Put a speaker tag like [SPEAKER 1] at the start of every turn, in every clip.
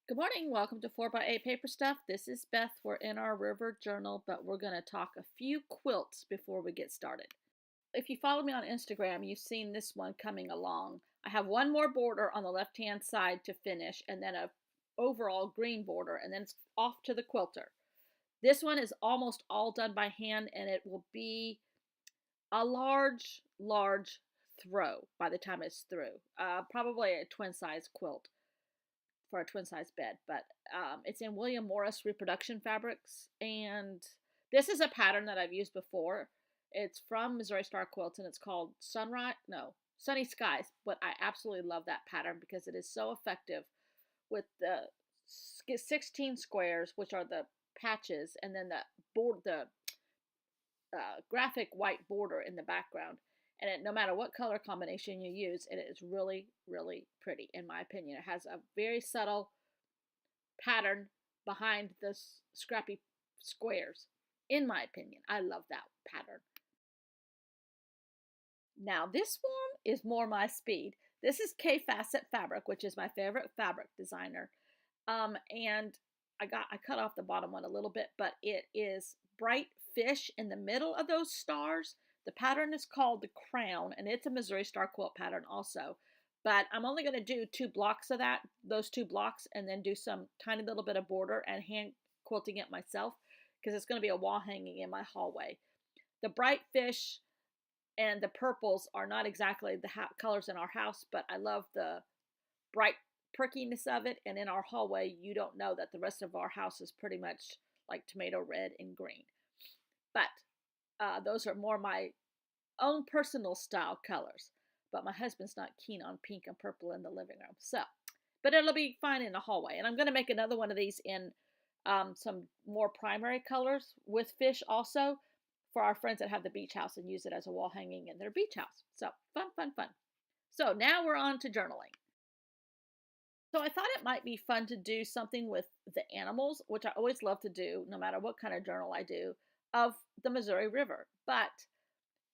[SPEAKER 1] Good morning. Welcome to 4x8 Paper Stuff. This is Beth. We're in our river journal, but we're going to talk a few quilts before we get started. If you follow me on Instagram, you've seen this one coming along. I have one more border on the left-hand side to finish, and then a overall green border, and then it's off to the quilter. This one is almost all done by hand, and it will be a large throw by the time it's through. Probably a twin size quilt for a twin size bed, but it's in William Morris reproduction fabrics, and this is a pattern that I've used before. It's from Missouri Star Quilts, and it's called Sunny Skies. But I absolutely love that pattern because it is so effective with the 16 squares, which are the patches, and then the graphic white border in the background. And no matter what color combination you use, it is really pretty, in my opinion. It has a very subtle pattern behind the scrappy squares. In my opinion, I love that pattern. Now, this one is more my speed. This is K Facet Fabric, which is my favorite fabric designer. And I cut off the bottom one a little bit, but it is bright fish in the middle of those stars. The pattern is called the Crown, and it's a Missouri Star quilt pattern also. But I'm only going to do 2 blocks of those 2 blocks, and then do some tiny little bit of border and hand quilting it myself because it's going to be a wall hanging in my hallway. The bright fish and the purples are not exactly the colors in our house, but I love the bright perkiness of it. And in our hallway, you don't know that the rest of our house is pretty much like tomato red and green. But those are more my own personal style colors. But my husband's not keen on pink and purple in the living room. But it'll be fine in the hallway. And I'm going to make another one of these in some more primary colors with fish also for our friends that have the beach house and use it as a wall hanging in their beach house. So fun. So now we're on to journaling. So I thought it might be fun to do something with the animals, which I always love to do, no matter what kind of journal I do, of the Missouri River. But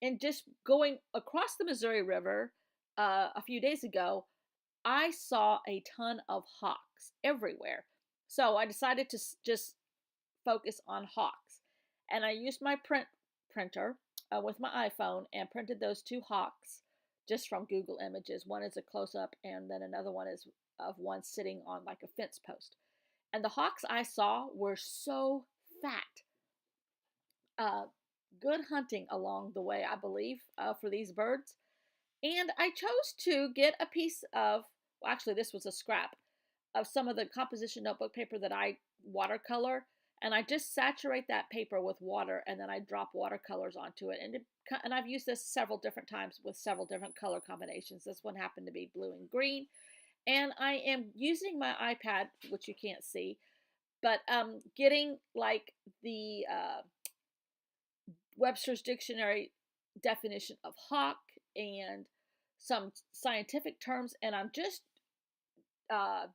[SPEAKER 1] in just going across the Missouri River a few days ago, I saw a ton of hawks everywhere. So I decided to just focus on hawks. And I used my printer with my iPhone and printed those 2 hawks just from Google Images. One is a close up, and then another one is of one sitting on like a fence post. And the hawks I saw were so fat. Uh, Good hunting along the way, I believe, for these birds. And I chose to get a piece of, well, actually, this was a scrap of some of the composition notebook paper that I watercolor. And I just saturate that paper with water, and then I drop watercolors onto it. And I've used this several different times with several different color combinations. This one happened to be blue and green. And I am using my iPad, which you can't see, but getting like the Webster's Dictionary definition of hawk and some scientific terms, and I'm just uh,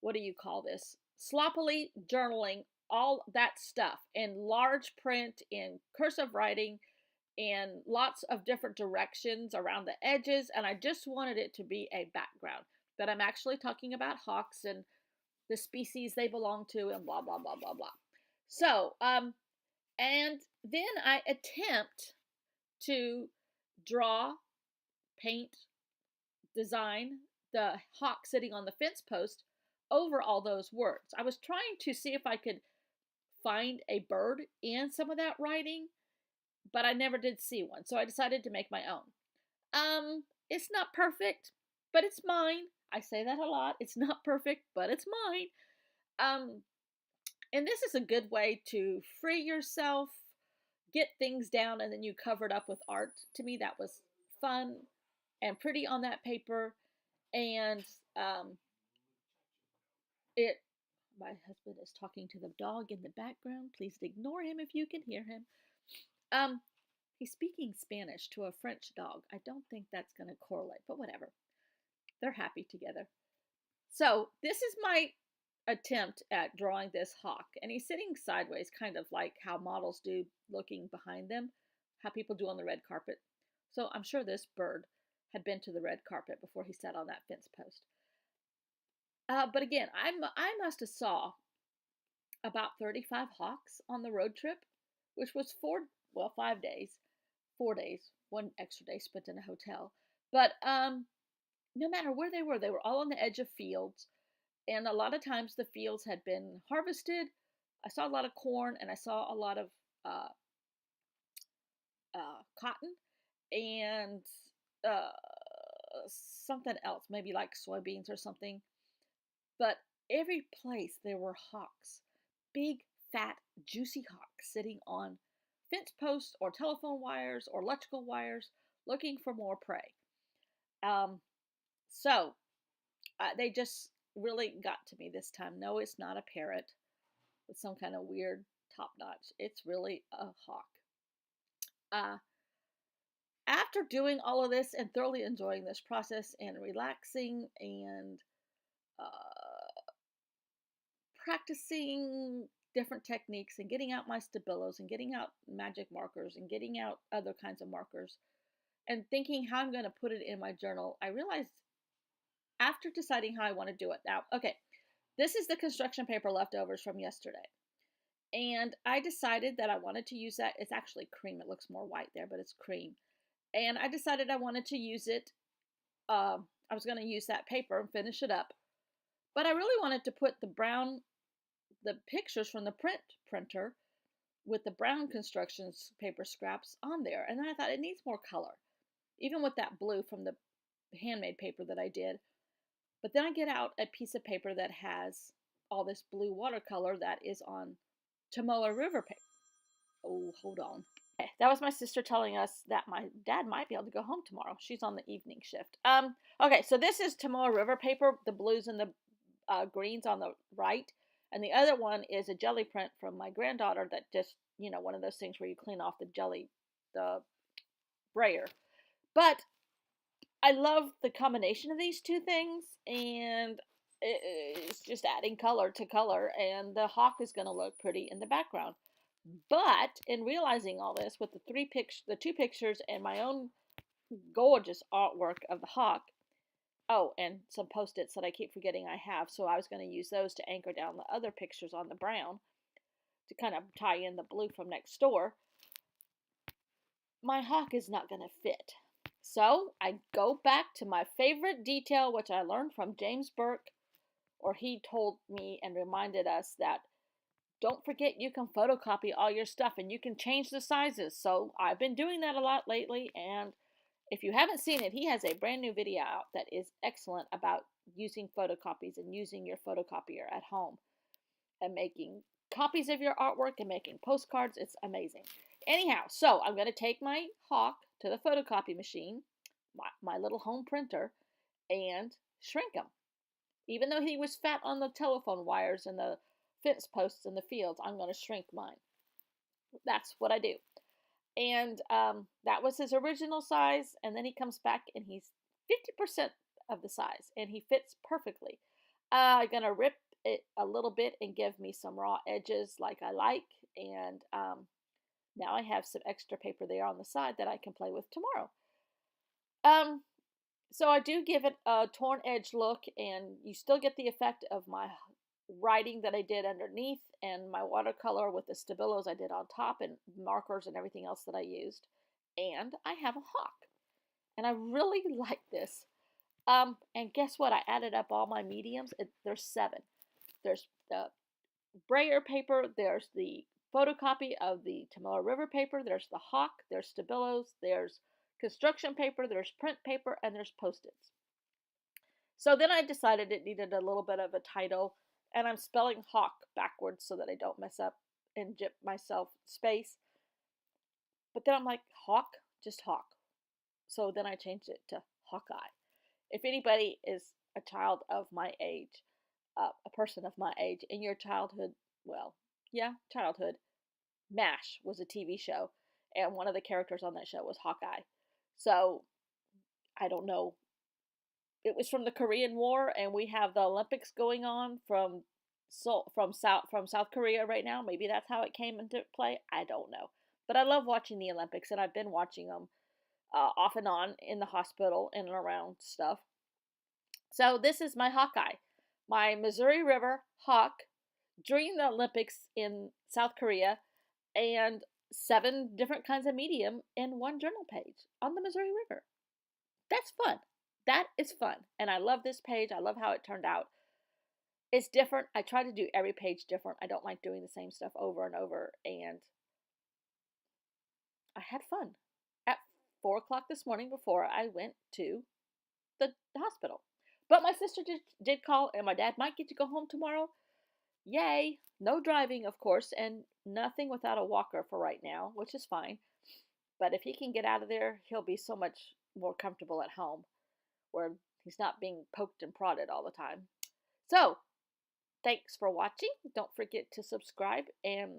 [SPEAKER 1] what do you call this? Sloppily journaling all that stuff in large print, in cursive writing, and lots of different directions around the edges. And I just wanted it to be a background. But I'm actually talking about hawks and the species they belong to, and blah, blah, blah, blah, blah. So, and then I attempt to draw, paint, design the hawk sitting on the fence post over all those words. I was trying to see if I could find a bird in some of that writing, but I never did see one. So I decided to make my own. It's not perfect, but it's mine. I say that a lot. It's not perfect, but it's mine. Um, and this is a good way to free yourself, get things down, and then you cover it up with art. To me, that was fun and pretty on that paper. And um, it my husband is talking to the dog in the background. Please ignore him if you can hear him. Um, he's speaking Spanish to a French dog. I don't think that's going to correlate, but whatever. They're happy together. So this is my attempt at drawing this hawk, and he's sitting sideways, kind of like how models do, looking behind them, how people do on the red carpet. So I'm sure this bird had been to the red carpet before he sat on that fence post. But again, I must have saw about 35 hawks on the road trip, which was 5 days, 4 days, one extra day spent in a hotel. But no matter where they were all on the edge of fields, and a lot of times the fields had been harvested. I saw a lot of corn, and I saw a lot of uh, cotton, and uh, something else, maybe like soybeans or something. But every place there were hawks, big, fat, juicy hawks sitting on fence posts or telephone wires or electrical wires looking for more prey. Um, so they just really got to me this time. No, it's not a parrot with some kind of weird top notch. It's really a hawk. Uh, After doing all of this and thoroughly enjoying this process and relaxing and uh, practicing different techniques and getting out my stabilos and getting out magic markers and getting out other kinds of markers and thinking how I'm going to put it in my journal, I realized after deciding how I want to do it now, okay, this is the construction paper leftovers from yesterday. And I decided that I wanted to use that. It's actually cream. It looks more white there, but it's cream. And I decided I wanted to use it. I was going to use that paper and finish it up. But I really wanted to put the pictures from the printer with the brown construction paper scraps on there. And then I thought it needs more color, even with that blue from the handmade paper that I did. But then I get out a piece of paper that has all this blue watercolor that is on Tomoa River paper. Oh, hold on. That was my sister telling us that my dad might be able to go home tomorrow. She's on the evening shift. Okay, so this is Tomoa River paper, the blues and the greens on the right, and the other one is a jelly print from my granddaughter that just, one of those things where you clean off the jelly, the brayer. But I love the combination of these two things, and it's just adding color to color, and the hawk is going to look pretty in the background. But in realizing all this with the two pictures and my own gorgeous artwork of the hawk, oh, and some post-its that I keep forgetting I have, so I was going to use those to anchor down the other pictures on the brown to kind of tie in the blue from next door. My hawk is not going to fit. So I go back to my favorite detail, which I learned from James Burke, or he told me and reminded us that don't forget you can photocopy all your stuff and you can change the sizes. So I've been doing that a lot lately, and if you haven't seen it, he has a brand new video out that is excellent about using photocopies and using your photocopier at home and making copies of your artwork and making postcards. It's amazing. Anyhow, so I'm going to take my hawk to the photocopy machine, my little home printer, and shrink him. Even though he was fat on the telephone wires and the fence posts in the fields, I'm going to shrink mine. That's what I do. And that was his original size. And then he comes back and he's 50% of the size and he fits perfectly. I'm going to rip it a little bit and give me some raw edges like I like. And now I have some extra paper there on the side that I can play with tomorrow. So I do give it a torn edge look, and you still get the effect of my writing that I did underneath and my watercolor with the stabilos I did on top and markers and everything else that I used. And I have a hawk. And I really like this. And guess what? I added up all my mediums. There's 7. There's the brayer paper, there's the photocopy of the Tomoa River paper, there's the hawk, there's stabilos, there's construction paper, there's print paper, and there's post-its. So then I decided it needed a little bit of a title, and I'm spelling hawk backwards so that I don't mess up and jip myself space. But then I'm like, hawk, just hawk. So then I changed it to Hawkeye. If anybody is a child of my age, a person of my age, in your childhood, well, yeah, childhood, MASH was a TV show, and one of the characters on that show was Hawkeye. So I don't know. It was from the Korean War, and we have the Olympics going on from South Korea right now. Maybe that's how it came into play. I don't know, but I love watching the Olympics, and I've been watching them off and on in the hospital and around stuff. So this is my Hawkeye. my Missouri River hawk during the Olympics in South Korea, and 7 different kinds of medium in one journal page on the Missouri River. That's fun. That is fun. And I love this page. I love how it turned out. It's different. I try to do every page different. I don't like doing the same stuff over and over. And I had fun at 4 o'clock this morning before I went to the hospital. But my sister did call, and my dad might get to go home tomorrow. Yay! No driving, of course, and nothing without a walker for right now, which is fine. But if he can get out of there, he'll be so much more comfortable at home where he's not being poked and prodded all the time. So, thanks for watching. Don't forget to subscribe and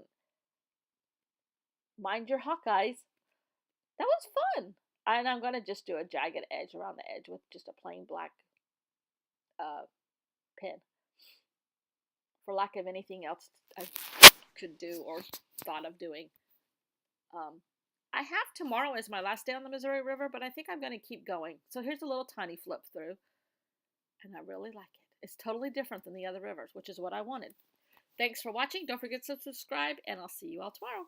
[SPEAKER 1] mind your Hawkeyes. That was fun. And I'm going to just do a jagged edge around the edge with just a plain black pen. For lack of anything else I could do or thought of doing. I have tomorrow as my last day on the Missouri River, but I think I'm going to keep going. So here's a little tiny flip through. And I really like it. It's totally different than the other rivers, which is what I wanted. Thanks for watching. Don't forget to subscribe, and I'll see you all tomorrow.